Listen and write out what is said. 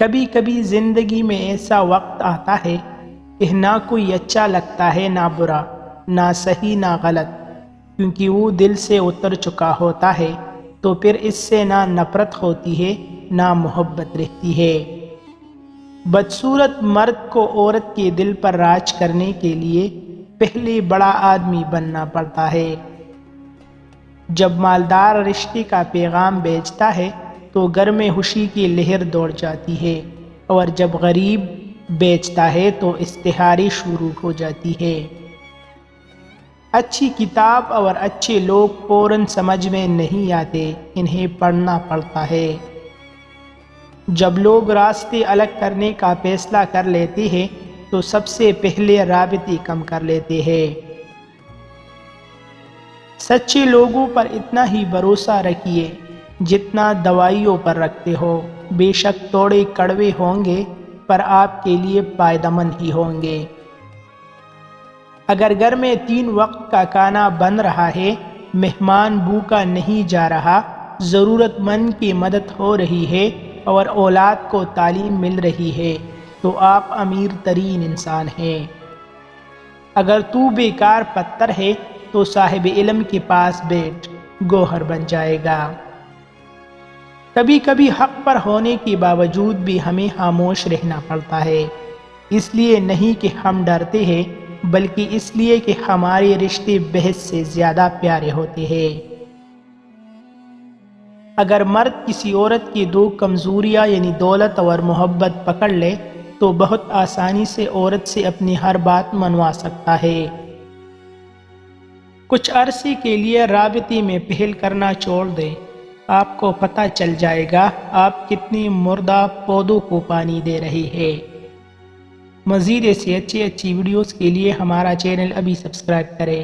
کبھی کبھی زندگی میں ایسا وقت آتا ہے کہ نہ کوئی اچھا لگتا ہے نہ برا، نہ صحیح نہ غلط، کیونکہ وہ دل سے اتر چکا ہوتا ہے، تو پھر اس سے نہ نفرت ہوتی ہے نہ محبت رہتی ہے۔ بدصورت مرد کو عورت کے دل پر راج کرنے کے لیے پہلے بڑا آدمی بننا پڑتا ہے۔ جب مالدار رشتے کا پیغام بھیجتا ہے تو گھر میں خوشی کی لہر دوڑ جاتی ہے، اور جب غریب بیچتا ہے تو اشتہاری شروع ہو جاتی ہے۔ اچھی کتاب اور اچھے لوگ فوراً سمجھ میں نہیں آتے، انہیں پڑھنا پڑتا ہے۔ جب لوگ راستے الگ کرنے کا فیصلہ کر لیتے ہیں تو سب سے پہلے رابطے کم کر لیتے ہیں۔ سچے لوگوں پر اتنا ہی بھروسہ رکھیے جتنا دوائیوں پر رکھتے ہو، بے شک تھوڑے کڑوے ہوں گے پر آپ کے لیے فائدہ مند ہی ہوں گے۔ اگر گھر میں 3 وقت کا کھانا بن رہا ہے، مہمان بھوکا نہیں جا رہا، ضرورت مند کی مدد ہو رہی ہے اور اولاد کو تعلیم مل رہی ہے، تو آپ امیر ترین انسان ہیں۔ اگر تو بیکار پتھر ہے تو صاحب علم کے پاس بیٹھ، گوہر بن جائے گا۔ کبھی کبھی حق پر ہونے کے باوجود بھی ہمیں خاموش رہنا پڑتا ہے، اس لیے نہیں کہ ہم ڈرتے ہیں، بلکہ اس لیے کہ ہمارے رشتے بحث سے زیادہ پیارے ہوتے ہیں۔ اگر مرد کسی عورت کی 2 کمزوریاں یعنی دولت اور محبت پکڑ لے تو بہت آسانی سے عورت سے اپنی ہر بات منوا سکتا ہے۔ کچھ عرصے کے لیے رابطے میں پہل کرنا چھوڑ دیں، آپ کو پتہ چل جائے گا آپ کتنی مردہ پودوں کو پانی دے رہے ہیں۔ مزید ایسی اچھی ویڈیوز کے لیے ہمارا چینل ابھی سبسکرائب کریں۔